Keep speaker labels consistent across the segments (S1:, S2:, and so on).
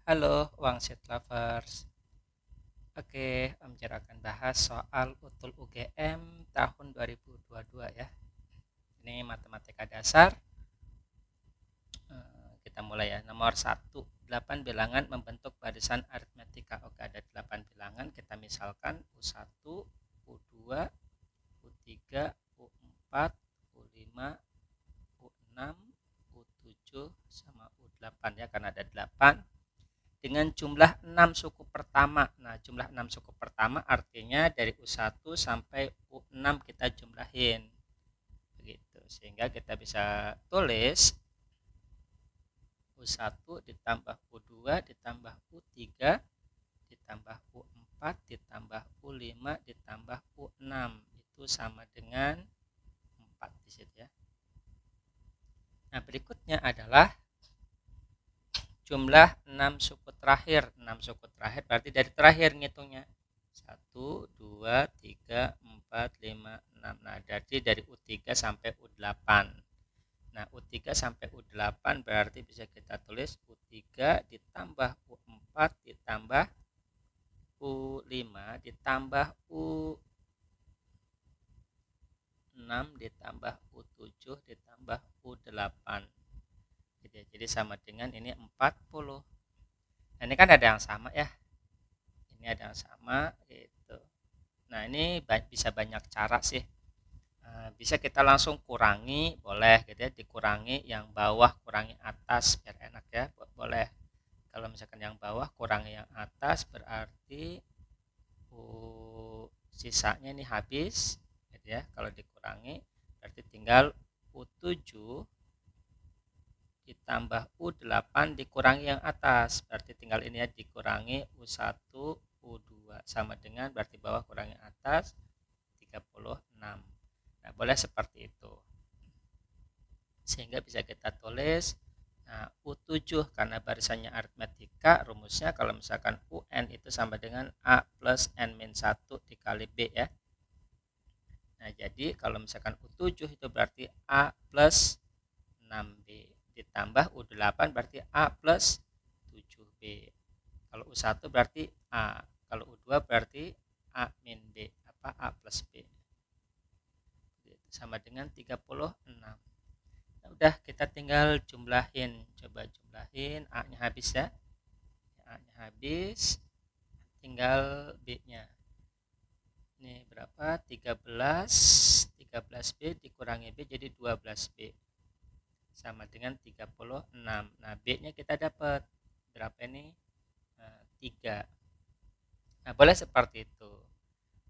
S1: Halo, Wangsit Lovers. Oke, Om Jer akan bahas soal utul UGM tahun 2022 ya. Ini matematika dasar. Kita mulai ya. Nomor 1, 8 bilangan membentuk barisan aritmetika. Oke, ada 8 bilangan. Kita misalkan U1, U2, U3, U4, U5, U6, U7, sama U8 ya, karena ada 8 dengan jumlah 6 suku pertama. Nah, jumlah 6 suku pertama artinya dari U1 sampai U6 kita jumlahin. Begitu. Sehingga kita bisa tulis U1 ditambah U2 ditambah U3 ditambah U4 ditambah U5 ditambah U6 itu sama dengan 4 di situ ya. Nah, berikutnya adalah jumlah 6 suku terakhir. 6 suku terakhir berarti dari terakhir ngitungnya. 1, 2, 3, 4, 5, 6. Nah, jadi dari U3 sampai U8. Nah, U3 sampai U8 berarti bisa kita tulis U3 ditambah U4 ditambah U5 ditambah U6 ditambah U7 ditambah U8. Jadi sama dengan ini 40. Nah, ini kan ada yang sama ya. Ini ada yang sama gitu. Nah, ini bisa banyak cara sih. Bisa kita langsung kurangi, boleh gitu ya, dikurangi yang bawah kurangi atas biar enak ya, boleh. Kalau misalkan yang bawah kurangi yang atas berarti sisanya ini habis gitu ya. Kalau dikurangi berarti tinggal U7 ditambah U8 dikurangi yang atas, berarti tinggal ini ya, dikurangi U1 U2 sama dengan berarti bawah kurangi atas 36. Nah, boleh seperti itu. Sehingga bisa kita tulis U7 karena barisannya aritmetika, rumusnya kalau misalkan UN itu sama dengan A plus N-1 dikali B ya. Nah, jadi kalau misalkan U7 itu berarti A plus 6B ditambah U8 berarti A plus 7B. Kalau U1 berarti A, kalau U2 berarti A min B, A plus B. Sama dengan 36. Nah, udah kita tinggal jumlahin, coba jumlahin, A-nya habis ya. A-nya habis, tinggal B-nya. Ini berapa? 13. 13B dikurangi B jadi 12B. Sama dengan 36. Nah, B-nya kita dapat berapa ini? 3. Nah, boleh seperti itu.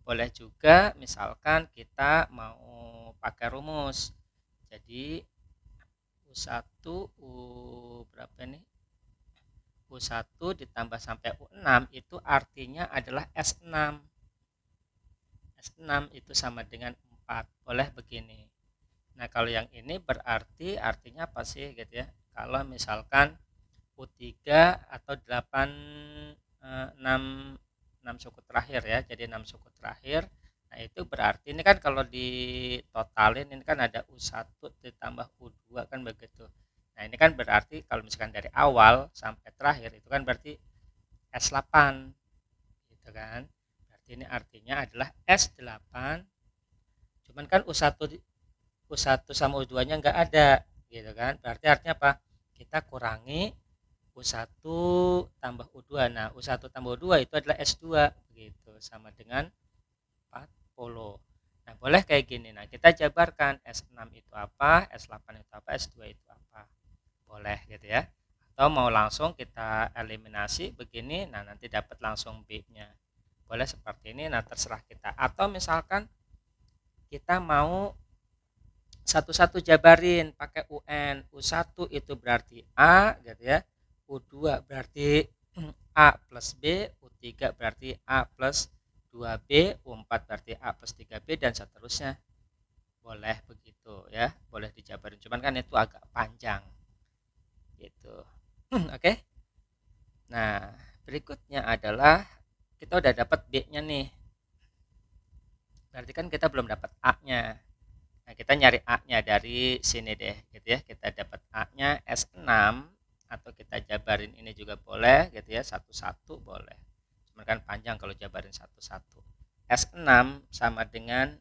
S1: Boleh juga misalkan kita mau pakai rumus. Jadi U1 U berapa ini? U1 ditambah sampai U6 itu artinya adalah S6. S6 itu sama dengan 4. Boleh begini. Nah, kalau yang ini berarti artinya apa sih gitu ya? Kalau misalkan U3 atau 8 6 6 suku terakhir ya. Jadi 6 suku terakhir. Nah, itu berarti ini kan kalau ditotalin ini kan ada U1 ditambah U2 kan begitu. Nah, ini kan berarti kalau misalkan dari awal sampai terakhir itu kan berarti S8 gitu kan. Berarti ini artinya adalah S8. Cuman kan U1 sama U2-nya nggak ada gitu kan. Berarti artinya apa? Kita kurangi U1 tambah U2. Nah, U1 tambah U2 itu adalah S2 gitu, sama dengan 40. Nah, boleh kayak gini. Nah, kita jabarkan S6 itu apa, S8 itu apa, S2 itu apa. Boleh gitu ya. Atau mau langsung kita eliminasi begini, nah nanti dapat langsung B-nya. Boleh seperti ini, nah terserah kita. Atau misalkan kita mau satu-satu jabarin pakai UN. U1 itu berarti A gitu ya. U2 berarti A plus B, U3 berarti A plus 2B, U4 berarti A plus 3B dan seterusnya. Boleh begitu ya, boleh dijabarin. Cuman kan itu agak panjang gitu. Oke. Nah, berikutnya adalah kita udah dapat B-nya nih. Berarti kan kita belum dapat A-nya. Nah, kita nyari A-nya dari sini deh gitu ya. Kita dapat A-nya S6. atau kita jabarin ini juga boleh gitu ya, satu-satu boleh. Cuman kan panjang kalau jabarin satu-satu. S6 sama dengan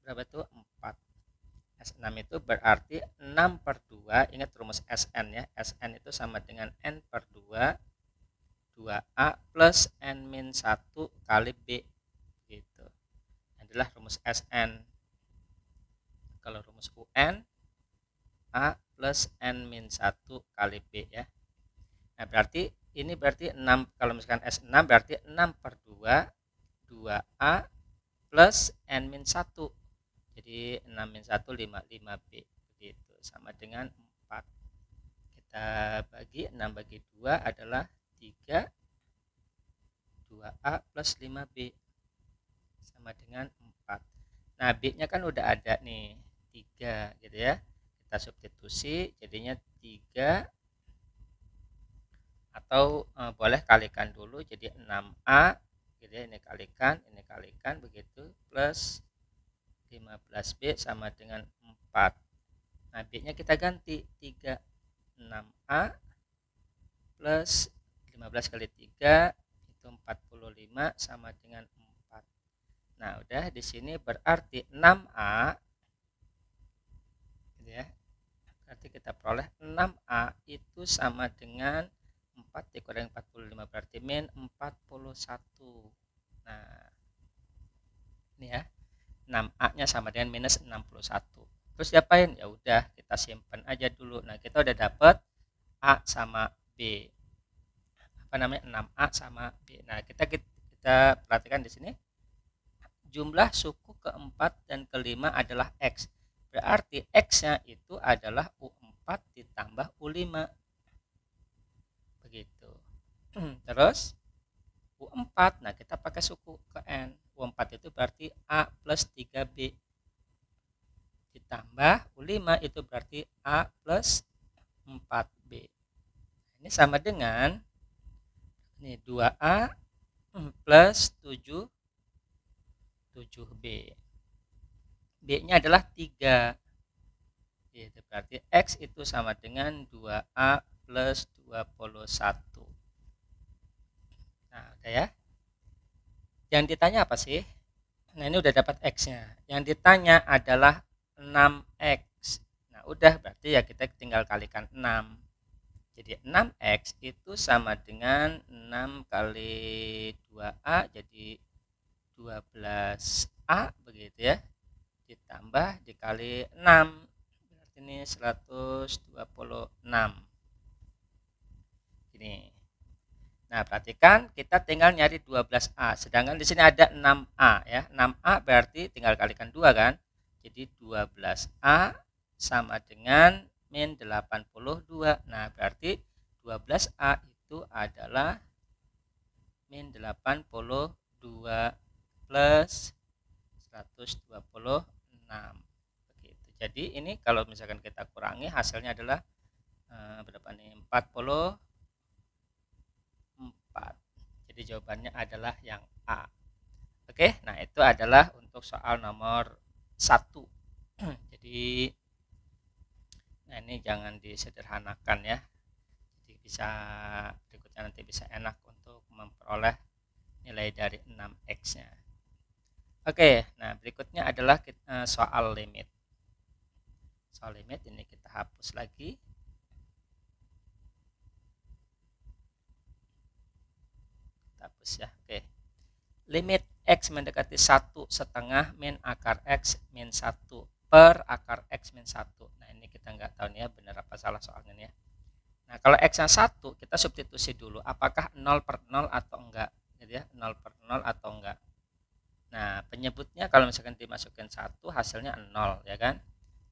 S1: berapa tuh? 4. S6 itu berarti 6/2, ingat rumus Sn ya. Sn itu sama dengan N/2, 2A plus N-1 kali B gitu. Adalah rumus Sn. Kalau rumus UN, A plus N-1 kali B ya. Nah berarti ini berarti 6, kalau misalkan S6 berarti 6/2, 2A plus N-1. Jadi 6-1 5B begitu, sama dengan 4. Kita bagi 6 bagi 2 adalah 3, 2A plus 5B sama dengan 4. Nah B-nya kan udah ada nih 3 gitu ya, kita substitusi jadinya 3, atau boleh kalikan dulu jadi 6A gitu ya, ini kalikan begitu, plus 15B sama dengan 4. Nah B-nya kita ganti 3, 6A plus 15 kali 3 itu 45 sama dengan 4. Nah udah di sini berarti 6A gitu ya, berarti kita peroleh 6A itu sama dengan 4 dikurangi 45 berarti min 41. Nah ini ya, 6A nya sama dengan minus 61. Terus diapain? Ya udah kita simpan aja dulu. Nah kita udah dapat A sama B, apa namanya, 6A sama B. Nah kita perhatikan di sini jumlah suku keempat dan kelima adalah X. Berarti X-nya itu adalah U4 ditambah U5. Begitu. Terus U4, nah kita pakai suku ke N. U4 itu berarti A plus 3B ditambah U5 itu berarti A plus 4B. Ini sama dengan ini 2A plus 7B. B-nya adalah 3. Itu berarti X itu sama dengan 2A plus 21. Nah, udah ya. Yang ditanya apa sih? Nah, ini udah dapat X-nya. Yang ditanya adalah 6X. Nah, udah berarti ya kita tinggal kalikan 6. Jadi 6X itu sama dengan 6 kali 2A jadi 12A begitu ya. Ditambah dikali 6. Berarti ini 126. Ini. Nah, perhatikan kita tinggal nyari 12A. Sedangkan di sini ada 6A ya. 6A berarti tinggal kalikan 2 kan. Jadi 12A sama dengan min 82. Nah, berarti 12A itu adalah min 82 plus 126. Begitu. Jadi ini kalau misalkan kita kurangi hasilnya adalah berapa nih? 44. Jadi jawabannya adalah yang A. Oke, nah itu adalah untuk soal nomor 1. Jadi nah ini jangan disederhanakan ya. Jadi bisa berikutnya nanti bisa enak untuk memperoleh nilai dari 6X-nya. Oke, nah berikutnya adalah soal limit. Soal limit ini kita hapus lagi. Kita hapus ya. Oke. Limit X mendekati 1/2 min akar X min 1 per akar X min 1. Nah ini kita nggak tahu nih ya benar apa salah soalnya nih ya. Nah kalau X-nya 1 kita substitusi dulu apakah 0/0 atau enggak gitu ya, 0/0 atau enggak. Nah penyebutnya kalau misalkan dimasukin 1 hasilnya 0 ya kan.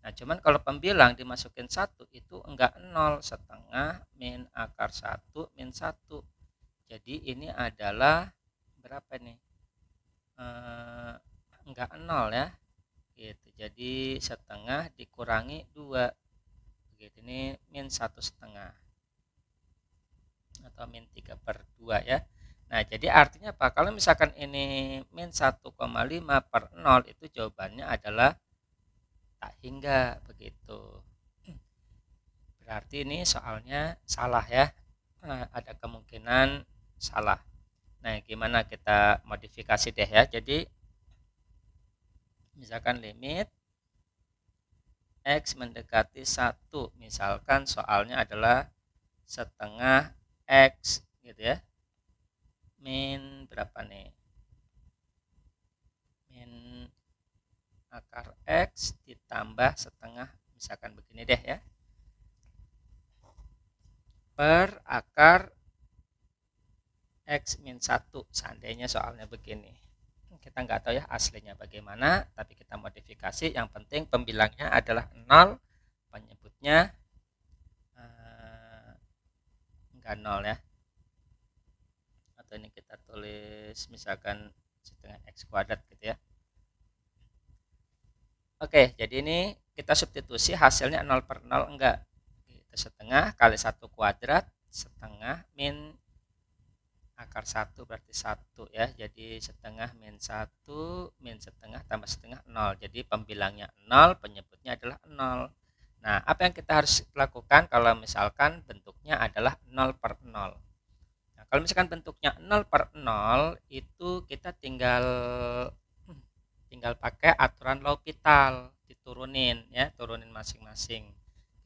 S1: Nah cuman kalau pembilang dimasukin 1 itu enggak 0/2 min akar 1 min 1. Jadi ini adalah berapa nih? Enggak 0 ya gitu, jadi setengah dikurangi 2 begitu, ini min 1/2 atau min 3/2 ya. Nah jadi artinya apa, kalau misalkan ini min 1,5/0 itu jawabannya adalah tak hingga begitu. berarti ini soalnya salah ya. Ada kemungkinan salah. Nah, gimana kita modifikasi deh ya. Jadi misalkan limit X mendekati 1. Misalkan soalnya adalah setengah X gitu ya. Min berapa nih? Min akar X ditambah setengah, misalkan begini deh ya. Per akar X min 1, seandainya soalnya begini. Kita nggak tahu ya aslinya bagaimana, tapi kita modifikasi. Yang penting pembilangnya adalah 0, penyebutnya enggak 0 ya. Atau ini kita tulis misalkan setengah X kuadrat gitu ya. Oke, jadi ini kita substitusi hasilnya 0 per 0 enggak. Itu setengah kali 1 kuadrat setengah min akar 1 berarti 1 ya. Jadi setengah min 1 min setengah tambah setengah 0. Jadi pembilangnya 0, penyebutnya adalah 0. Nah, apa yang kita harus lakukan kalau misalkan bentuknya adalah 0 per 0? Nah, kalau misalkan bentuknya 0 per 0 itu kita tinggal pakai aturan L'Hopital, diturunin ya, turunin masing-masing.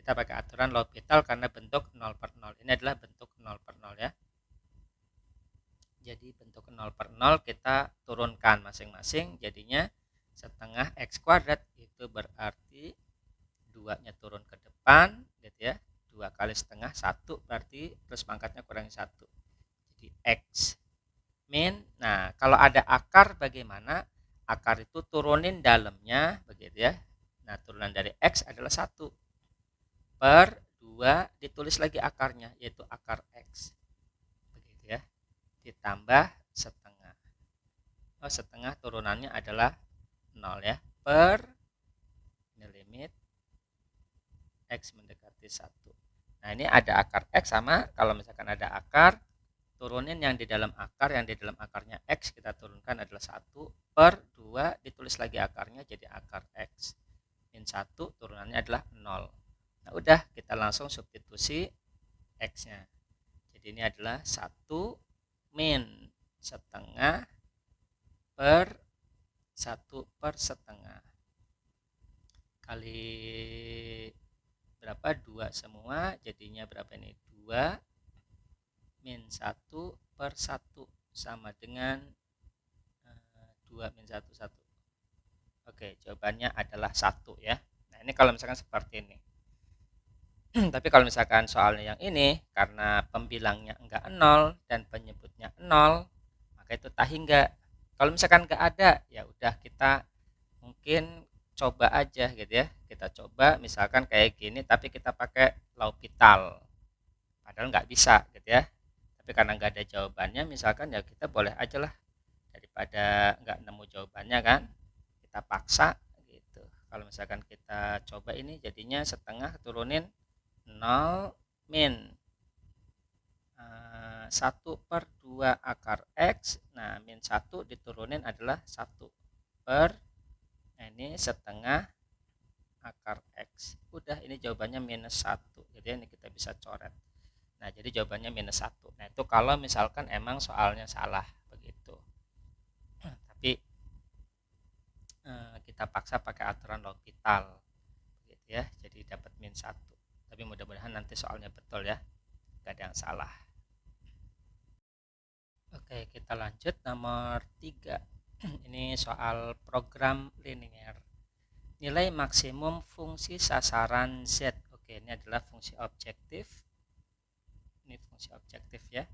S1: Kita pakai aturan L'Hopital karena bentuk 0 per 0. Ini adalah bentuk 0 per 0 ya. Jadi bentuk 0 per 0 kita turunkan masing-masing, jadinya setengah X kuadrat itu berarti 2-nya turun ke depan gitu ya. 2 kali setengah 1 berarti terus pangkatnya kurangi 1. Jadi X min. Nah, kalau ada akar bagaimana? Akar itu turunin dalamnya begitu ya. Nah, turunan dari X adalah 1 per 2 ditulis lagi akarnya yaitu akar X. Begitu ya. Ditambah setengah. Setengah turunannya adalah 0 ya. Per ini limit X mendekati 1. Nah, ini ada akar X sama kalau misalkan ada akar, turunin yang di dalam akar, yang di dalam akarnya X kita turunkan adalah 1 per 2 ditulis lagi akarnya jadi akar X min 1 turunannya adalah 0. Nah, udah kita langsung substitusi X-nya. Jadi ini adalah 1 min setengah per 1 per setengah kali berapa? 2 semua, jadinya berapa ini? 2 min 1 per 1 sama dengan 2 min 1, 1. Oke, jawabannya adalah 1 ya. Nah, ini kalau misalkan seperti ini. Tapi kalau misalkan soalnya yang ini, karena pembilangnya enggak 0 dan penyebutnya 0, maka itu tahingga. Kalau misalkan enggak ada, ya udah kita mungkin coba aja gitu ya. Kita coba misalkan kayak gini, tapi kita pakai L'Hopital. Padahal nggak bisa gitu ya. Tapi karena nggak ada jawabannya, misalkan ya kita boleh aja lah. Daripada nggak nemu jawabannya kan, kita paksa gitu. Kalau misalkan kita coba ini jadinya setengah turunin 0 min 1 per 2 akar X. Nah, min 1 diturunin adalah 1 per, nah ini setengah akar X. Udah, ini jawabannya minus 1. Jadi ini kita bisa coret. Nah, jadi jawabannya minus 1. Nah, itu kalau misalkan emang soalnya salah begitu. Tapi kita paksa pakai aturan L'Hopital gitu ya. Jadi dapat min 1. Tapi mudah-mudahan nanti soalnya betul ya. Gak ada yang salah. Oke, kita lanjut nomor 3. Ini soal program linear. Nilai maksimum fungsi sasaran Z. Oke, ini adalah fungsi objektif. Ini fungsi objektif ya.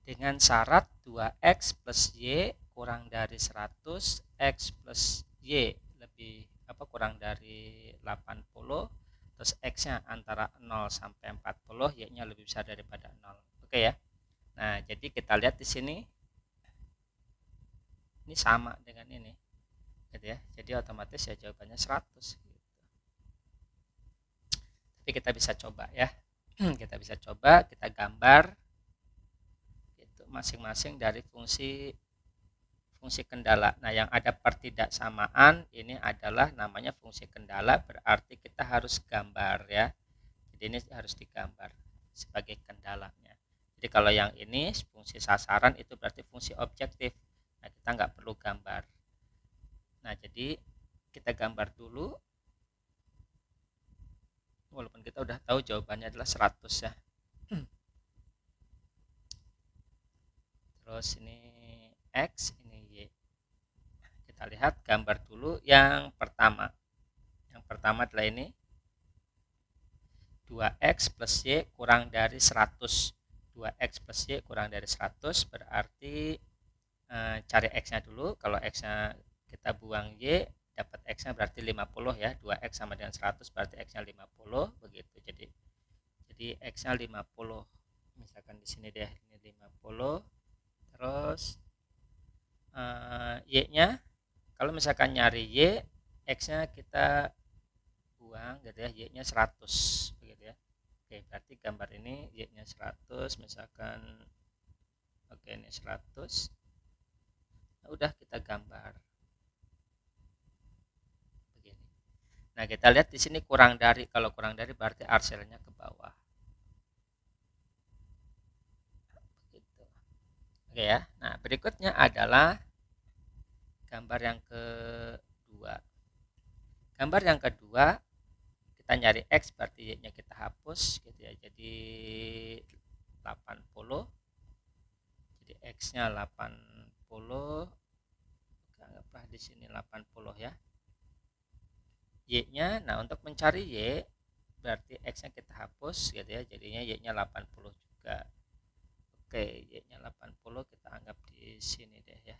S1: Dengan syarat 2x plus y kurang dari 100, x plus y lebih kurang dari 80, terus x-nya antara 0 sampai 40, y-nya lebih besar daripada 0. Oke ya. Nah, jadi kita lihat di sini ini sama dengan ini. Gitu ya. Jadi otomatis ya jawabannya 100 gitu. Tapi kita bisa coba ya. Kita bisa coba, kita gambar masing-masing dari fungsi kendala. Nah, yang ada pertidaksamaan ini adalah namanya fungsi kendala, berarti kita harus gambar ya. Jadi ini harus digambar sebagai kendalanya. Jadi kalau yang ini fungsi sasaran itu berarti fungsi objektif. Nah, kita nggak perlu gambar. Nah, jadi kita gambar dulu. Walaupun kita udah tahu jawabannya adalah 100 ya. Terus ini X, ini Y. Kita lihat gambar dulu yang pertama. Yang pertama adalah ini 2X plus Y kurang dari 100. 2X plus Y kurang dari 100 berarti cari X-nya dulu. Kalau X-nya kita buang Y, dapat X-nya berarti 50 ya. 2X sama dengan 100 berarti X-nya 50 begitu. Jadi X-nya 50. Misalkan di sini deh ini 50. Terus Y-nya kalau misalkan nyari Y, X-nya kita buang gitu ya, Y-nya 100 begitu ya. Oke, berarti gambar ini Y-nya 100 misalkan. Oke, ini 100. Nah, udah kita gambar begini. Nah, kita lihat di sini kurang dari. Kalau kurang dari berarti arsirannya ke bawah. Begitu. Oke ya. Nah, berikutnya adalah gambar yang kedua. Gambar yang kedua, kita nyari X berarti Y-nya kita hapus gitu ya. Jadi 80. Jadi X-nya 80. Anggaplah di sini 80 ya. Y-nya, nah untuk mencari Y berarti X-nya kita hapus gitu ya. Jadinya Y-nya 80 juga. Oke, Y-nya 80 kita anggap di sini deh ya.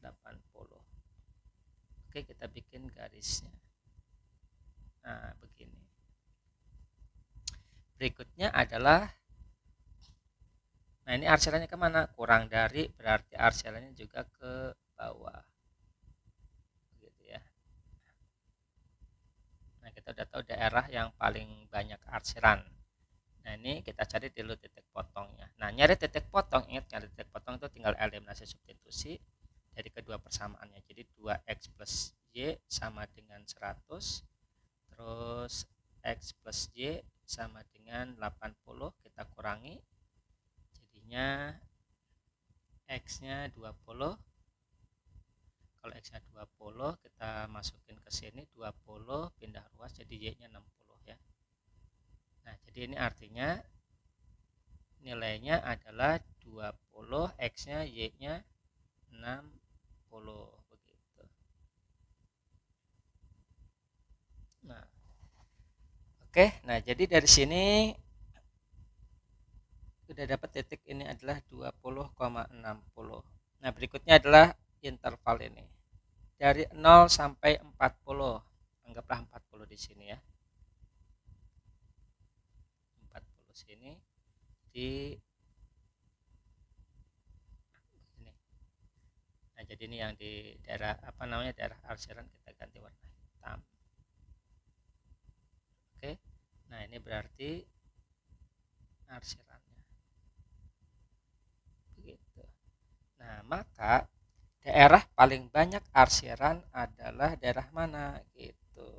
S1: 80. Oke, kita bikin garisnya. Nah, begini. Berikutnya adalah, nah ini arsirannya kemana? Kurang dari berarti arsirannya juga ke bawah. Gitu ya. Nah, kita udah tahu daerah yang paling banyak arsiran. Nah, ini kita cari dulu titik potongnya. Nah, nyari titik potong, ingat nyari titik potong itu tinggal eliminasi substitusi dari kedua persamaannya. Jadi 2X plus Y sama dengan 100. Terus X plus Y sama dengan 80. Kita kurangi. Jadinya X-nya 20. Kalau X-nya 20, kita masukin ke sini 20, pindah ruas jadi Y-nya 60 ya. Nah, jadi ini artinya nilainya adalah 20, X-nya, Y-nya 60 begitu. Nah, oke. Nah, jadi dari sini sudah dapat titik ini adalah 20,60. Nah, berikutnya adalah interval ini. Dari 0 sampai 40. Anggaplah 40 di sini ya. 40 sini di ini. Nah, jadi ini yang di daerah apa namanya? Daerah arsiran kita ganti warna hitam. Oke. Nah, ini berarti arsirannya. Begitu. Nah, maka daerah paling banyak arsiran adalah daerah mana? Gitu.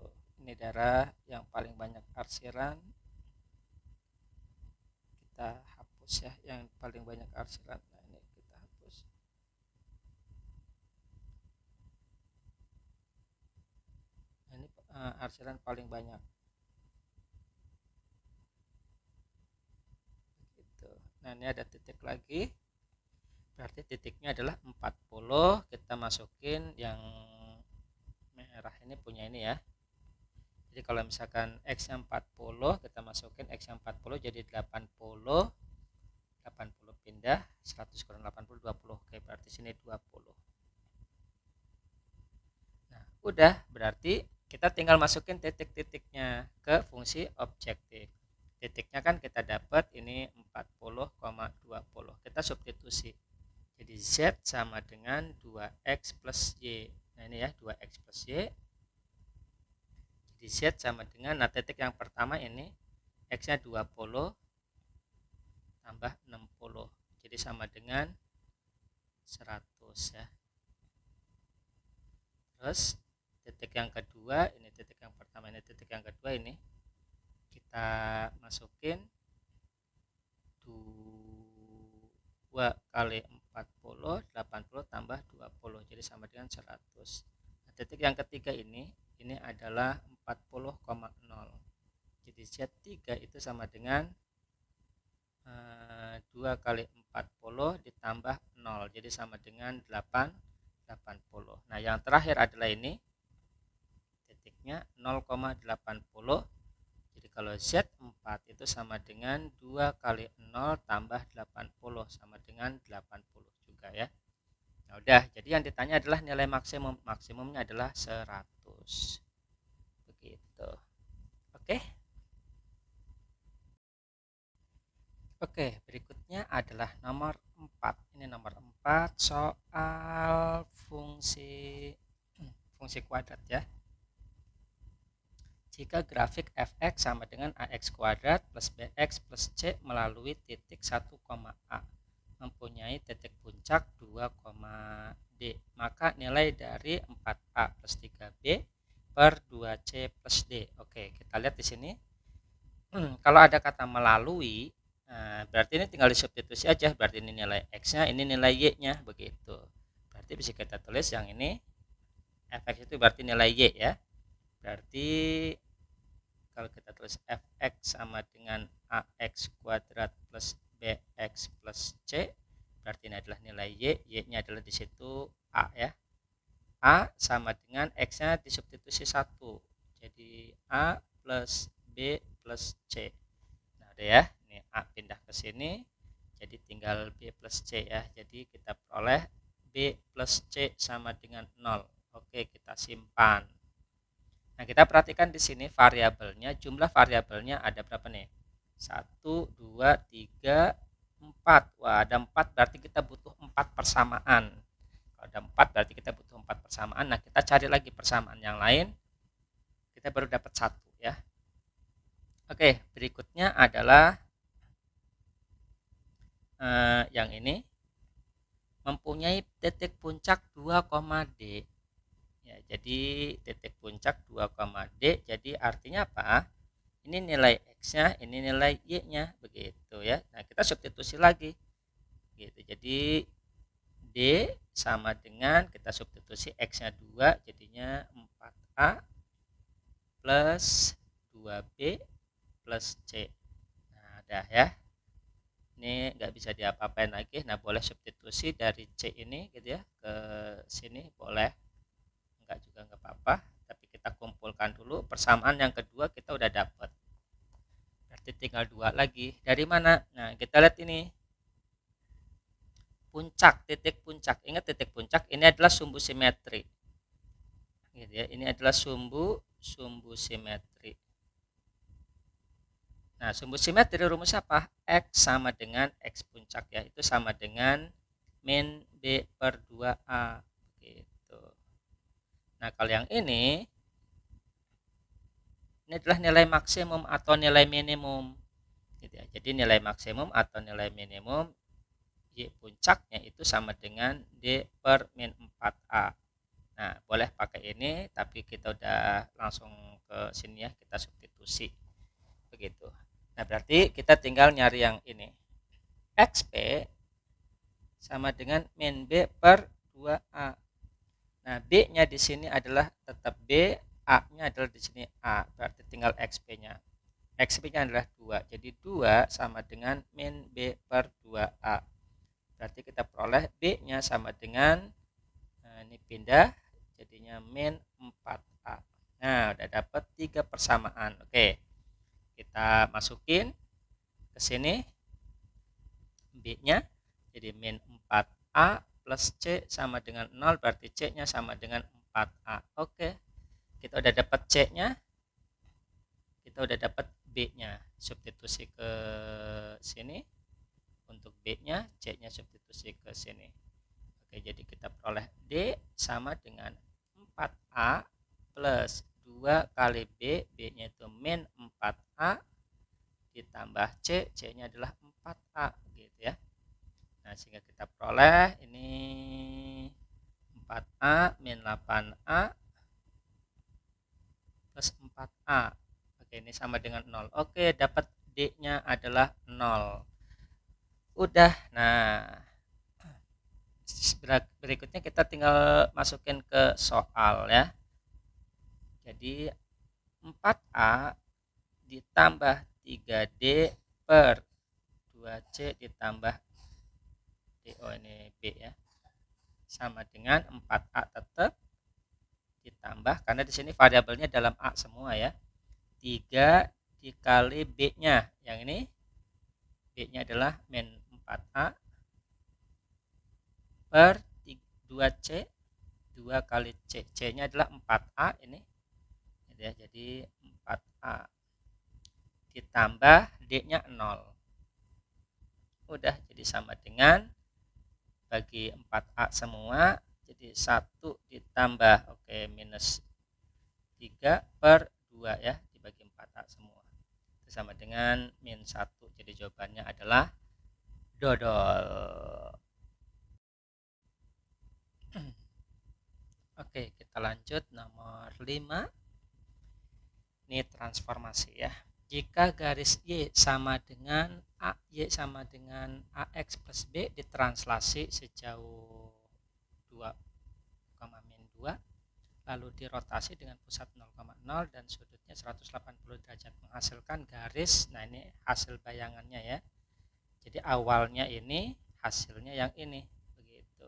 S1: Ini daerah yang paling banyak arsiran. Kita hapus ya, yang paling banyak arsiran. Nah, ini kita hapus. Nah, ini arsiran paling banyak. Gitu. Nah, ini ada titik lagi. Berarti titiknya adalah 40. Kita masukin yang merah ini punya ini ya. Jadi kalau misalkan X nya 40, kita masukin X nya 40 jadi 80. 80 pindah, 100 kurang 80, 20. Oke, berarti sini 20. Nah, udah berarti kita tinggal masukin titik-titiknya ke fungsi objektif. Titiknya kan kita dapat ini 40,20. Kita substitusi. Jadi Z sama dengan 2X plus Y. Nah, ini ya 2X plus Y. Jadi Z sama dengan, nah titik yang pertama ini X-nya 20 tambah 60. Jadi sama dengan 100 ya. Terus titik yang kedua, ini titik yang pertama, ini titik yang kedua ini kita masukin 2 kali 40, 80 tambah 20, jadi sama dengan 100. Nah, titik yang ketiga ini adalah 40,0. Jadi Z3 itu sama dengan 2 kali 40 ditambah 0, jadi sama dengan 80. Nah, yang terakhir adalah ini, titiknya 0,80. Jadi kalau Z4 itu sama dengan 2 kali 0 tambah 80, sama dengan 80 juga ya. Nah, udah, jadi yang ditanya adalah nilai maksimum. Maksimumnya adalah 100. Begitu. Oke. Oke, berikutnya adalah nomor 4. Ini nomor 4 soal fungsi kuadrat ya. Jika grafik fx sama dengan ax kuadrat plus bx plus c melalui titik 1, a mempunyai titik puncak 2, d, maka nilai dari 4a plus 3b per 2c plus d. Oke, kita lihat di sini. Kalau ada kata melalui, berarti ini tinggal disubstitusi aja. Berarti ini nilai x-nya, ini nilai y-nya, begitu. Berarti bisa kita tulis yang ini fx itu berarti nilai y ya. Berarti kalau kita tulis fx sama dengan ax kuadrat plus bx plus c, berarti ini adalah nilai y-nya adalah di situ a ya. A sama dengan x-nya disubstitusi 1. Jadi a plus b plus c. Nah, udah ya. Ini a pindah ke sini. Jadi tinggal b plus c ya. Jadi kita peroleh b plus c sama dengan 0. Oke, kita simpan. Nah, kita perhatikan di sini variabelnya, jumlah variabelnya ada berapa nih? 1, 2, 3, 4. Wah, ada 4 berarti kita butuh 4 persamaan. Kalau ada 4 berarti kita butuh 4 persamaan. Nah, kita cari lagi persamaan yang lain. Kita baru dapat 1 ya. Oke, berikutnya adalah yang ini mempunyai titik puncak 2, d. Ya, jadi titik puncak 2, d. Jadi artinya apa? Ini nilai x-nya, ini nilai y-nya, begitu ya. Nah, kita substitusi lagi. Gitu. Jadi d sama dengan kita substitusi x-nya 2, jadinya 4a plus 2b plus c. Nah, udah ya. Ini nggak bisa diapa-apain lagi. Nah, boleh substitusi dari c ini gitu ya ke sini boleh. Enggak juga nggak apa-apa. Tapi kita kumpulkan dulu. Persamaan yang kedua kita udah dapat. Berarti tinggal 2 lagi. Dari mana? Nah, kita lihat ini. Puncak, titik puncak. Ingat titik puncak ini adalah sumbu simetri. Gitu ya. Ini adalah sumbu simetri. Nah, sumbu simetri rumus apa? X sama dengan X puncak ya. Itu sama dengan min B per 2A. Gitu. Nah, kalau yang ini adalah nilai maksimum atau nilai minimum. Gitu ya. Jadi nilai maksimum atau nilai minimum Y puncaknya itu sama dengan D per min 4A. Nah, boleh pakai ini, tapi kita udah langsung ke sini ya, kita substitusi. Begitu. Nah, berarti kita tinggal nyari yang ini. XP sama dengan min B per 2A. Nah, B-nya di sini adalah tetap B, A-nya adalah di sini A. Berarti tinggal XP-nya. XP-nya adalah 2. Jadi 2 sama dengan min B per 2A. Berarti kita peroleh B-nya sama dengan, ini pindah, jadinya min 4A. Nah, udah dapat 3 persamaan. Oke, kita masukin ke sini B-nya, jadi min 4A plus C sama dengan 0, berarti C-nya sama dengan 4A. Oke, kita udah dapat C-nya, kita udah dapat B-nya. Substitusi ke sini untuk B-nya, C-nya substitusi ke sini. Oke, jadi kita peroleh D sama dengan 4A plus 2 kali B, B-nya itu min 4A, ditambah C, C-nya adalah 4A gitu ya. Nah, sehingga kita peroleh ini 4A min 8A plus 4A. Oke, ini sama dengan 0. Oke, dapat D-nya adalah 0. Udah. Nah, berikutnya kita tinggal masukin ke soal ya. Jadi 4A ditambah 3D per 2C ditambah D. Oh, ini B ya. Sama dengan 4A tetap ditambah, karena di sini variabelnya dalam A semua ya. 3 dikali B-nya. Yang ini B-nya adalah min 4A per 2C. 2 kali C. C-nya adalah 4A ini. Jadi 4A ditambah D-nya 0. Udah, jadi sama dengan bagi 4A semua. Jadi 1 ditambah minus 3 per 2 ya, dibagi 4A semua. Itu sama dengan min 1. Jadi jawabannya adalah dodol. Oke, kita lanjut nomor 5. Ini transformasi ya. Jika garis Y sama dengan AY sama dengan AX plus B ditranslasi sejauh 2, min 2, lalu dirotasi dengan pusat 0,0 dan sudutnya 180 derajat menghasilkan garis. Nah, ini hasil bayangannya ya. Jadi awalnya ini, hasilnya yang ini. Begitu.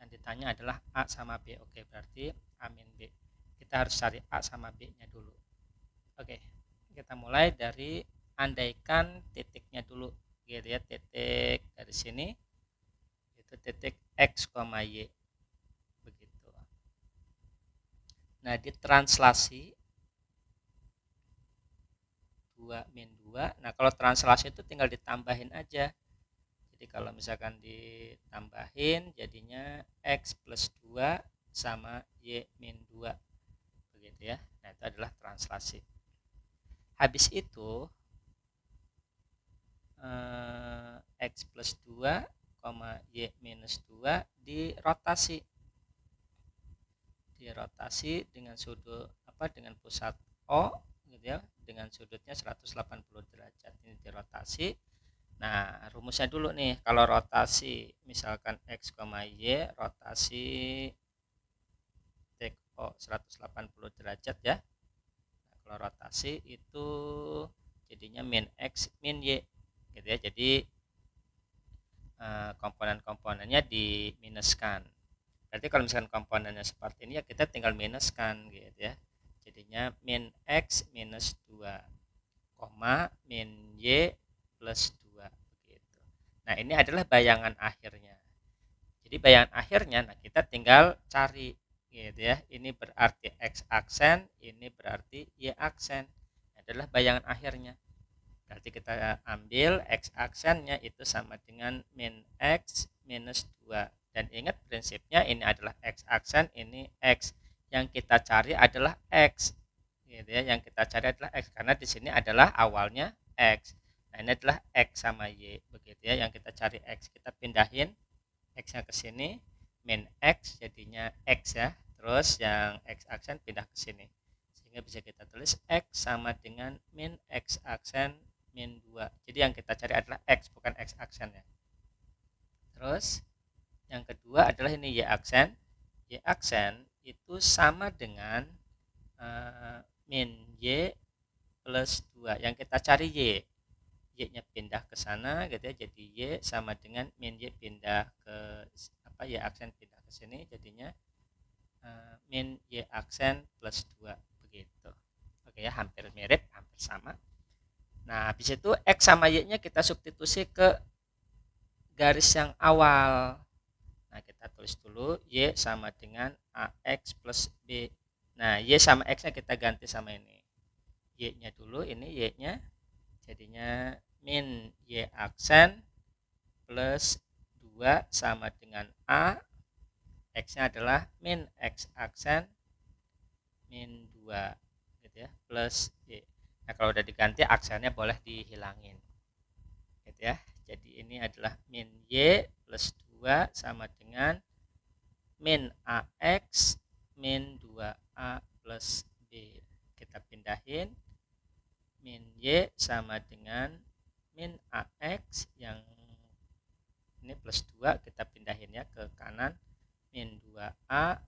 S1: Yang ditanya adalah A sama B. Oke, berarti A min B. Kita harus cari A sama B-nya dulu. Oke, kita mulai dari andaikan titiknya dulu gitu ya, titik dari sini itu titik X, Y begitu. Nah, ditranslasi 2 min 2. Nah, kalau translasi itu tinggal ditambahin aja. Jadi kalau misalkan ditambahin jadinya X plus 2 sama Y min 2 begitu ya. Nah, itu adalah translasi. Habis itu X plus 2, Y minus 2 dirotasi dengan sudut dengan pusat O gitu ya, dengan sudutnya 180 derajat. Ini dirotasi. Nah, rumusnya dulu nih, kalau rotasi misalkan X, Y, rotasi titik O 180 derajat ya. Nah, kalau rotasi itu jadinya min X min Y gitu ya. Jadi komponen-komponennya diminuskan. Berarti kalau misalkan komponennya seperti ini ya kita tinggal minuskan gitu ya. Jadinya min X minus 2, min Y plus 2 begitu. Nah, ini adalah bayangan akhirnya. Jadi bayangan akhirnya, nah kita tinggal cari gitu ya. Ini berarti X aksen, ini berarti Y aksen. Adalah bayangan akhirnya. Berarti kita ambil X aksennya itu sama dengan min X minus 2. Dan ingat prinsipnya ini adalah X aksen, ini X. Yang kita cari adalah X. Gitu ya, yang kita cari adalah X karena di sini adalah awalnya X. Nah, ini adalah X sama Y begitu ya, yang kita cari X. Kita pindahin X-nya ke sini, min X jadinya X ya. Terus yang X aksen pindah ke sini. Sehingga bisa kita tulis X sama dengan min X aksen min 2. Jadi yang kita cari adalah X, bukan X aksen ya. Terus yang kedua adalah ini Y aksen. Y aksen itu sama dengan min Y plus 2. Yang kita cari Y. Y-nya pindah ke sana gitu ya. Jadi Y sama dengan min Y pindah ke Y aksen pindah ke sini, jadinya min Y aksen plus 2 begitu. Oke ya, hampir mirip, hampir sama. Nah, habis itu X sama Y-nya kita substitusi ke garis yang awal. Nah, kita tulis dulu Y sama dengan AX plus B. Nah, Y sama X-nya kita ganti sama ini. Y-nya dulu, ini Y-nya. Jadinya min Y aksen plus 2 sama dengan A. X-nya adalah min X aksen min 2 gitu ya, plus Y. Nah, kalau udah diganti aksennya boleh dihilangin gitu ya. Jadi ini adalah min Y plus 2 sama dengan min AX min 2A plus B. Kita pindahin Y sama dengan min AX, yang ini plus 2 kita pindahin ya ke kanan, min 2A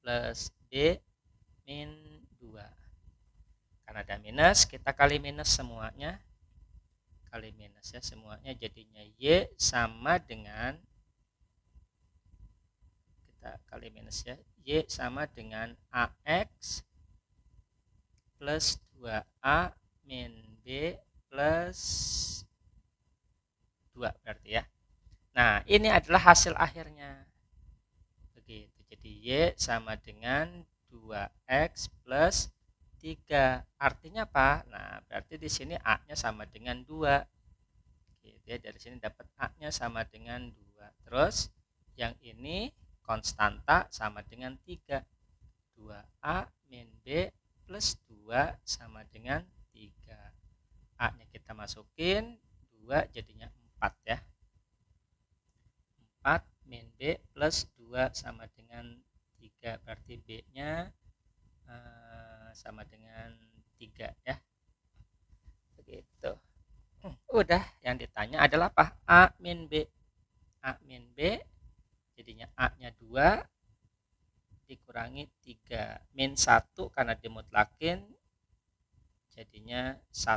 S1: plus B min 2. Karena ada minus, kita kali minus semuanya, kali minus ya semuanya, jadinya Y sama dengan, kita kali minus ya, Y sama dengan AX plus 2A min B plus 2 berarti ya. Nah, ini adalah hasil akhirnya. Begitu. Jadi Y sama dengan 2X plus 3. Artinya apa? Nah, berarti di sini A-nya sama dengan 2. Gitu ya. Dari sini dapat A-nya sama dengan 2. Terus yang ini konstanta sama dengan 3. 2A min B plus 2 sama dengan 3. A-nya kita masukin, 2 jadinya 4 ya. 4 min B plus 2 sama dengan 3. Berarti B-nya sama dengan 3 ya. Begitu. Udah, yang ditanya adalah apa? A min B. A min B jadinya A-nya 2 dikurangi 3 min 1 karena dimutlakin jadinya 1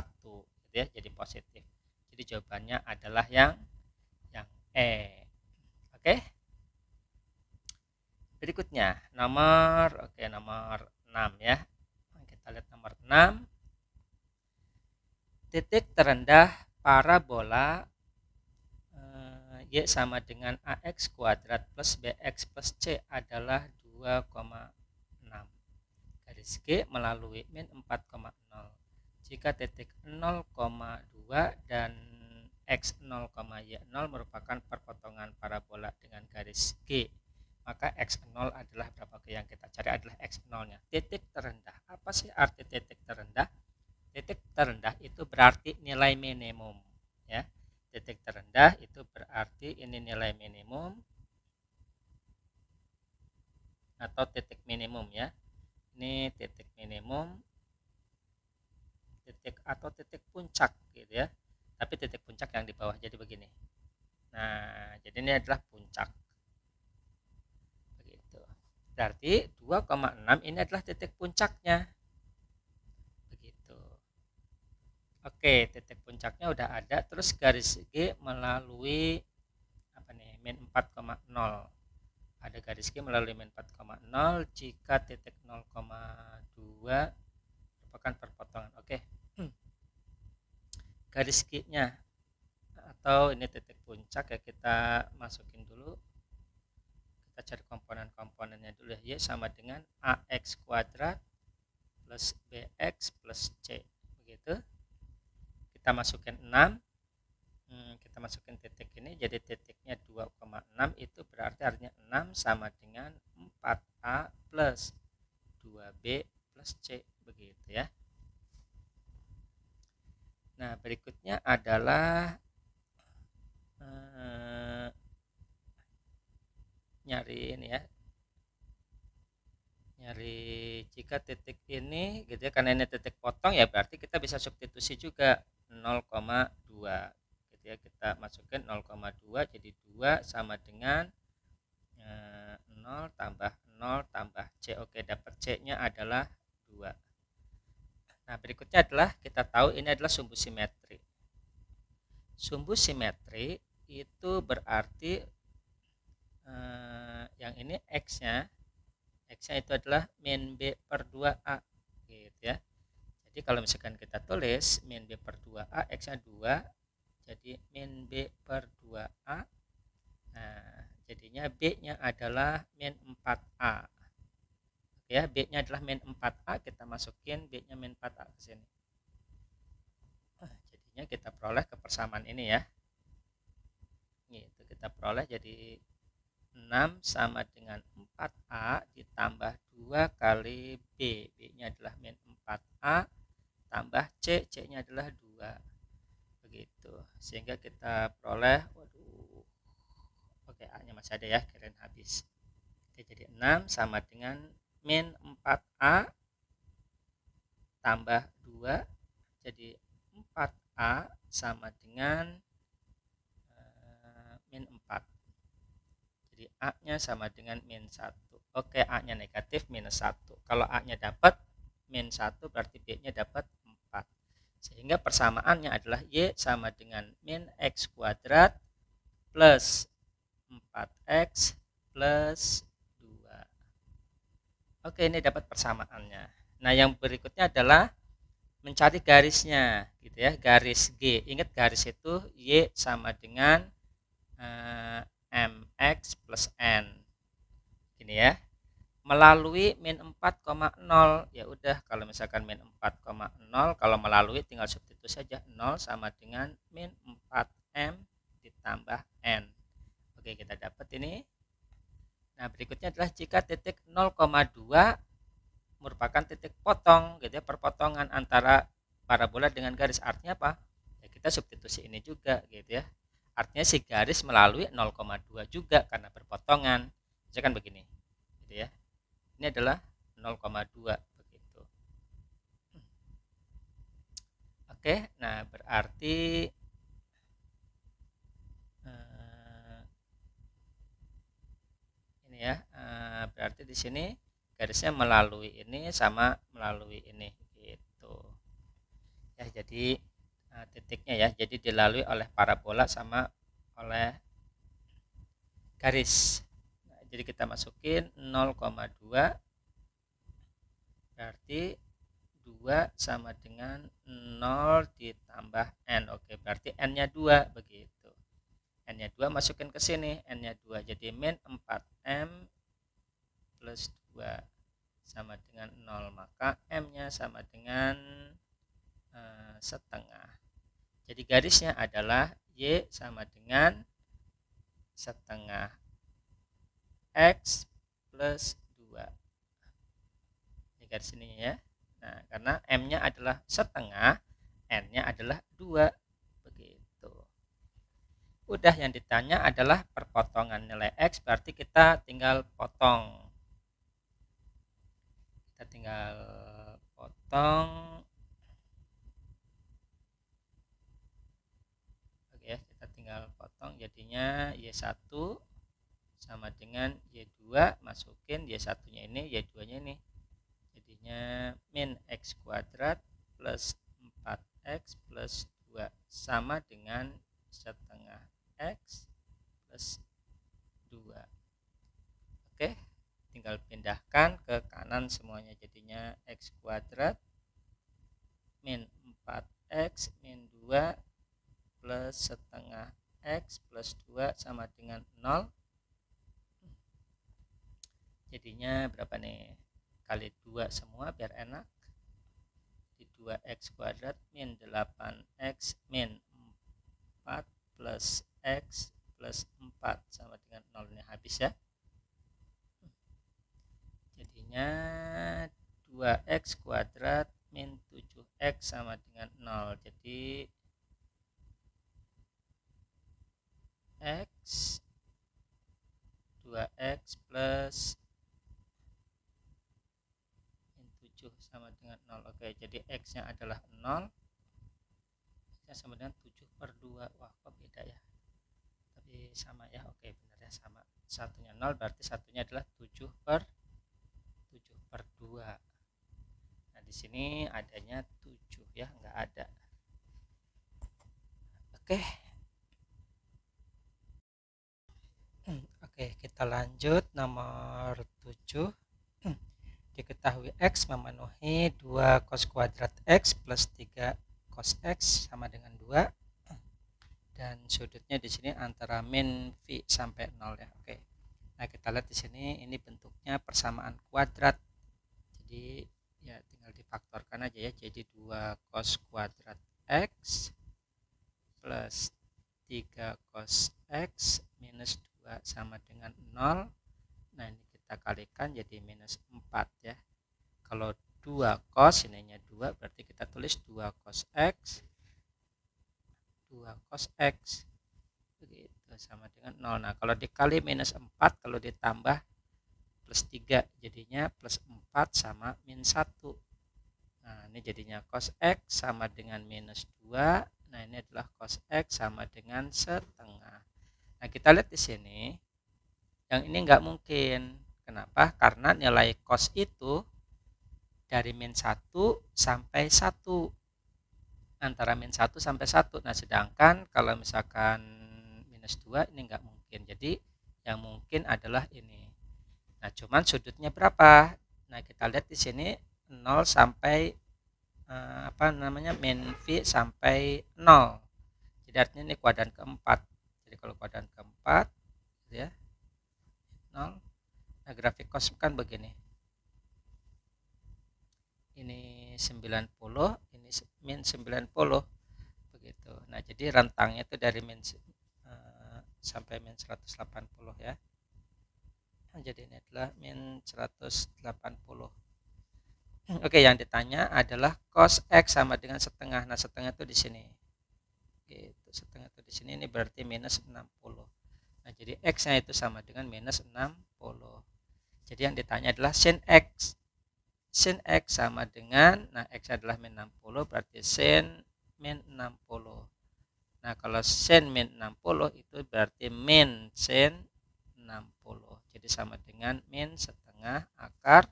S1: gitu ya, jadi positif. Jadi jawabannya adalah yang E. Oke. Berikutnya nomor 6 ya. Kita lihat nomor 6. Titik terendah parabola Y sama dengan AX kuadrat plus BX plus C adalah 2,6. Garis G melalui min 4,0. Jika titik 0,2 dan X 0, Y 0 merupakan perpotongan parabola dengan garis G, maka X0 adalah berapa? Oke, yang kita cari adalah X0-nya. Titik terendah. Apa sih arti titik terendah? Titik terendah itu berarti nilai minimum ya. Titik terendah itu berarti ini nilai minimum atau titik minimum ya. Ini titik minimum, titik atau titik puncak gitu ya. Tapi titik puncak yang di bawah, jadi begini. Nah, jadi ini adalah puncak. Begitu. Berarti 2,6 ini adalah titik puncaknya. Begitu. Oke, titik puncaknya udah ada. Terus garis G melalui apa nih? Min 4,0. Ada garis G melalui min 4,0 jika titik 0,2 merupakan perpotongan. Oke. Garis G-nya atau ini titik puncak ya, kita masukin dulu. Kita cari komponen-komponennya dulu ya. Y sama dengan AX kuadrat plus BX plus C. Begitu. Kita masukin 6. Kita masukin titik ini, jadi titiknya 2,6, itu berarti artinya 6 sama dengan 4A plus 2B plus C. Begitu ya. Nah, berikutnya adalah nyari ini ya, nyari jika titik ini gitu ya, karena ini titik potong ya, berarti kita bisa substitusi juga 0,2 gitu ya. Kita masukin 0,2, jadi 2 sama dengan 0 tambah 0 tambah C. Oke, dapat C-nya adalah 2. Nah, berikutnya adalah kita tahu ini adalah sumbu simetri. Sumbu simetri itu berarti yang ini X-nya itu adalah min B per 2A gitu ya. Jadi kalau misalkan kita tulis min B per 2A, X-nya 2, jadi min B per 2A. Nah, jadinya B-nya adalah min 4A. Oke ya, B-nya adalah min 4A, kita masukin B-nya min 4A ke sini. Jadinya kita peroleh kepersamaan ini ya. Gitu, kita peroleh jadi 6 sama dengan 4A ditambah 2 kali B. B-nya adalah min 4A tambah C. C-nya adalah 2. Begitu. Sehingga kita peroleh, waduh. Oke, A-nya masih ada ya, kirain habis. Oke, jadi 6 sama dengan min 4A tambah 2 Jadi 4A sama dengan min 4. Jadi A-nya sama dengan min 1. Oke, A-nya negatif minus 1. Kalau A-nya dapat min 1 berarti B-nya dapat 4. Sehingga persamaannya adalah Y sama dengan min X kuadrat plus 4X plus 2. Oke, ini dapat persamaannya. Nah, yang berikutnya adalah mencari garisnya, gitu ya, garis G. Ingat garis itu Y sama dengan MX plus N. Gini ya. Melalui min 4,0. Ya udah, kalau misalkan min 4,0, kalau melalui tinggal substitusi saja. 0 sama dengan min 4M ditambah N. Oke, kita dapat ini. Nah, berikutnya adalah jika titik 0,2 merupakan titik potong, gitu ya, perpotongan antara parabola dengan garis. Artinya apa? Ya, kita substitusi ini juga, gitu ya. Artinya si garis melalui 0,2 juga karena berpotongan. Misalkan begini, gitu ya. Ini adalah 0,2 begitu. Oke, nah berarti ini ya, berarti di sini garisnya melalui ini sama melalui ini gitu. Ya, jadi titiknya ya, jadi dilalui oleh parabola sama oleh garis. Nah, jadi kita masukin 0,2 berarti 2 sama dengan 0 ditambah N. Oke, berarti N-nya 2 begitu. N-nya 2 masukin ke sini, N-nya 2 jadi min 4M plus 2 sama dengan 0, maka M-nya sama dengan setengah. Jadi garisnya adalah Y sama dengan setengah X plus 2. Ini garis ini ya. Nah, karena M-nya adalah setengah, N-nya adalah 2. Begitu. Udah, yang ditanya adalah perpotongan nilai X, berarti kita tinggal potong. Kita tinggal potong. Oke ya, kita tinggal potong, jadinya Y1 sama dengan Y2, masukin Y1-nya ini, Y2-nya ini. Jadinya min X kuadrat plus 4X plus 2 sama dengan setengah X plus 2. Oke, tinggal pindahkan ke kanan semuanya, jadinya X kuadrat min 4X min 2 plus setengah X plus 2 sama dengan 0. Jadinya berapa nih? Kali 2 semua biar enak. Di 2X kuadrat min 8X min 4 plus X plus 4 sama dengan 0. Ini habis ya. Jadinya 2X kuadrat min 7X sama dengan 0. Jadi X 2X plus min 7 sama dengan 0. Oke, jadi X-nya adalah 0. X-nya sama dengan 7/2. Wah, kok beda ya? Tapi sama ya. Oke, benar ya, sama. Satunya 0, berarti satunya adalah 7/2. Nah, di sini adanya 7 ya, nggak ada. Oke. Oke, kita lanjut nomor 7. Diketahui X memenuhi 2 cos kuadrat X plus 3 cos X sama dengan 2. Dan sudutnya di sini antara min V sampai 0 ya. Oke. Nah, kita lihat di sini ini bentuknya persamaan kuadrat. Jadi ya tinggal difaktorkan aja ya. Jadi 2 cos kuadrat X plus 3 cos X minus 2 sama dengan 0. Nah, ini kita kalikan jadi minus 4 ya. Kalau 2 cos, ininya 2, berarti kita tulis 2 cos X 2 cos X begitu sama dengan 0. Nah, kalau dikali minus 4, kalau ditambah plus 3, jadinya plus 4 sama min 1. Nah, ini jadinya cos X sama dengan minus 2. Nah, ini adalah cos X sama dengan setengah. Nah, kita lihat di sini. Yang ini nggak mungkin. Kenapa? Karena nilai cos itu dari min 1 sampai 1. Antara min 1 sampai 1. Nah, sedangkan kalau misalkan minus 2 ini nggak mungkin. Jadi, yang mungkin adalah ini. Nah, cuman sudutnya berapa? Nah, kita lihat di sini 0 sampai min V sampai 0. Jadi artinya ini kuadran keempat. Jadi kalau kuadran keempat ya 0. Nah, grafik cos kan begini. Ini 90, ini min 90 begitu. Nah, jadi rentangnya itu dari min sampai min 180 ya. Nah, jadi ini adalah min 180. Oke, yang ditanya adalah cos X sama dengan setengah. Nah, setengah itu di sini. Gitu, setengah itu di sini, ini berarti minus 60. Nah, jadi X-nya itu sama dengan minus 60. Jadi yang ditanya adalah sin X. Sin X sama dengan, nah X adalah min 60, berarti sin min 60. Nah, kalau sin min 60 itu berarti min sin 60. Jadi sama dengan min setengah akar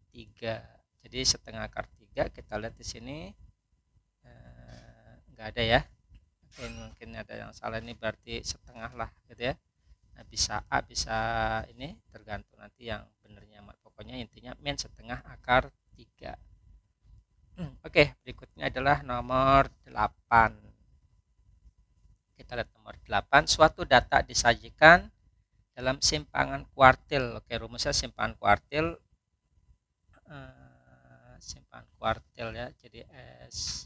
S1: 3. Jadi setengah akar 3 kita lihat di sini enggak ada ya. Mungkin ada yang salah, ini berarti setengah lah gitu ya. Nah, bisa A bisa ini tergantung nanti yang benernya. Pokoknya intinya min setengah akar 3. Oke, berikutnya adalah nomor 8. Kita lihat nomor 8. Suatu data disajikan dalam simpangan kuartil. Oke, rumusnya simpangan kuartil. Simpangan kuartil ya. Jadi S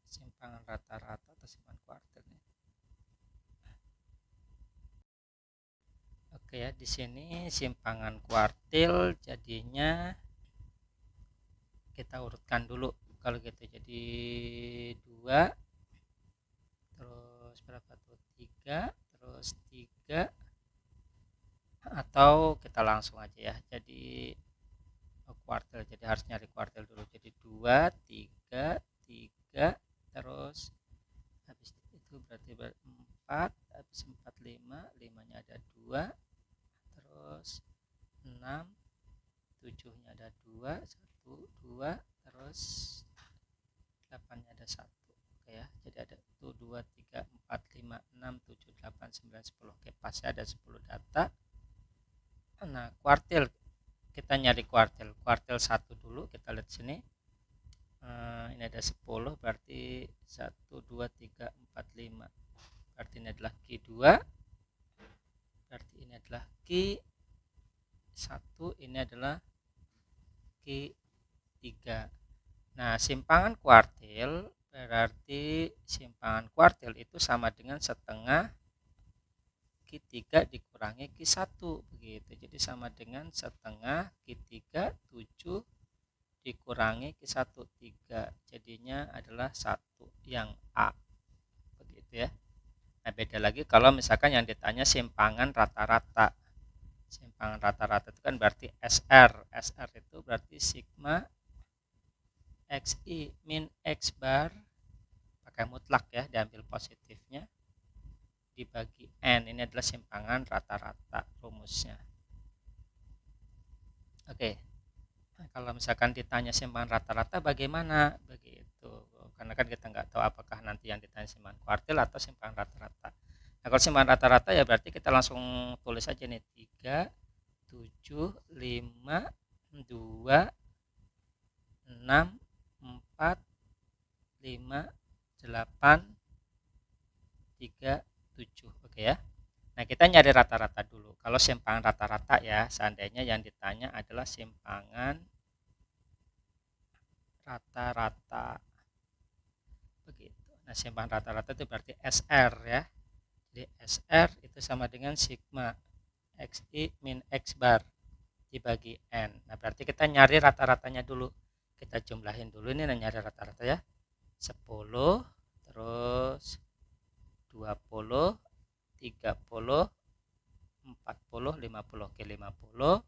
S1: simpangan rata-rata atau simpangan kuartil. Oke ya, di sini simpangan kuartil jadinya kita urutkan dulu kalau gitu. Jadi 2, terus berapa tuh, 3, terus 3, atau kita langsung aja ya. Jadi kuartil, jadi harus nyari kuartil dulu. Jadi 2, 3, 3, terus habis itu berarti 4, habis 4 5, 5-nya ada 2, terus 6, 7-nya ada 2, 1, 2, terus 8-nya ada 1. Oke ya, jadi ada 1, 2, 3, 4, 5, 6, 7, 8, 9, 10. Oke, pasti ada 10 data. Nah, kuartil, kita nyari kuartil 1 dulu. Kita lihat sini. Ini ada 10, berarti 1, 2, 3, 4, 5. Berarti ini adalah Q2. Berarti ini adalah Q1, ini adalah Q3. Nah, simpangan kuartil berarti simpangan kuartil itu sama dengan setengah Q3 dikurangi Q1 begitu. Jadi sama dengan setengah Q3 7 dikurangi Q1 3. Jadinya adalah 1 yang A. Begitu ya. Nah, beda lagi kalau misalkan yang ditanya simpangan rata-rata. Simpangan rata-rata itu kan berarti SR. SR itu berarti sigma XI min X bar, pakai mutlak ya, diambil positifnya, dibagi N. Ini adalah simpangan rata-rata rumusnya. Oke, nah, kalau misalkan ditanya simpangan rata-rata bagaimana? Begitu. Karena kan kita nggak tahu apakah nanti yang ditanya simpangan kuartil atau simpangan rata-rata. Nah, kalau simpangan rata-rata ya berarti kita langsung tulis aja nih 3, 7, 5, 2, 6, 4, 5, 8, 3, 7. Oke ya. Nah, kita nyari rata-rata dulu. Kalau simpangan rata-rata ya, seandainya yang ditanya adalah simpangan rata-rata. Begitu. Nah, simpangan rata-rata itu berarti SR ya. Jadi SR itu sama dengan sigma XI min X bar dibagi N. Nah, berarti kita nyari rata-ratanya dulu. Kita jumlahin dulu ini, nyari rata-rata ya. 10, terus 20, 30, 40, 50. Oke, 50.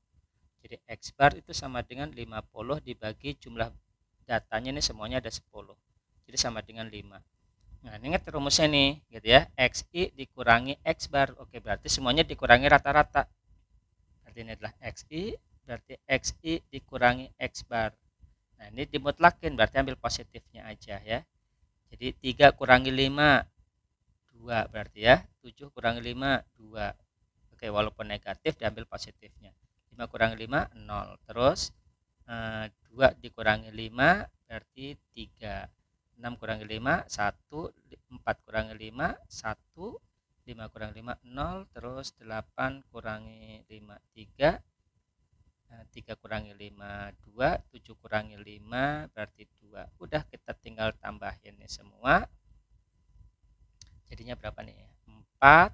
S1: Jadi Jadi X bar itu sama dengan 50 dibagi jumlah datanya ini semuanya ada 10. Jadi sama dengan 5. Nah, ingat rumusnya nih, gitu ya. XI dikurangi X bar. Oke, berarti semuanya dikurangi rata-rata. Berarti ini adalah XI, berarti XI dikurangi X bar. Nah, ini dimutlakin, berarti ambil positifnya aja ya. Jadi 3 kurangi 5, 2 berarti ya. 7 kurangi 5, 2. Oke, walaupun negatif diambil positifnya. 5 kurangi 5, 0. Terus 2 dikurangi 5 berarti 3. 6 kurangi 5, 1. 4 kurangi 5, 1. 5 kurangi 5, 0. Terus 8 kurangi 5, 3. 3 kurangi 5, 2. 7 kurangi 5 berarti 2. Udah, kita tinggal tambahin ini semua. Jadinya berapa nih? 4,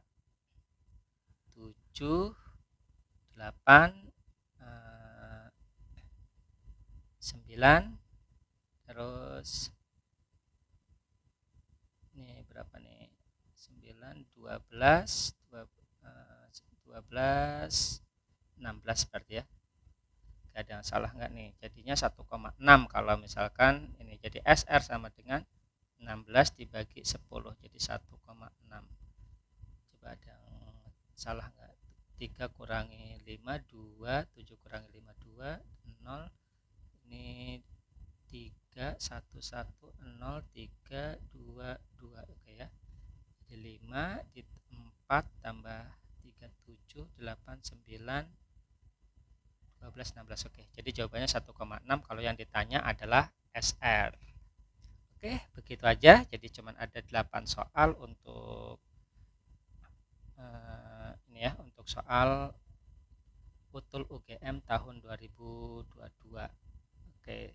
S1: 7, 8, 9, terus ini berapa nih? 9, 12, 12, 16 berarti ya. Gak ada yang salah nggak nih? Jadinya 1,6 kalau misalkan ini. Jadi SR sama dengan 16 dibagi 10. Jadi 1,6. Coba ada yang salah nggak? 3 kurangi 5, 2. 7 kurangi 5, 2. 0. Ini 3, 1, 1, 0, 3, 2, 2. Oke ya. Jadi 5 di 4 tambah 3, 7, 8, 9, 12, 16. Oke, jadi jawabannya 1,6 kalau yang ditanya adalah SR. Oke, begitu aja. Jadi cuman ada 8 soal untuk ini ya, untuk soal utul UGM tahun 2022. Oke.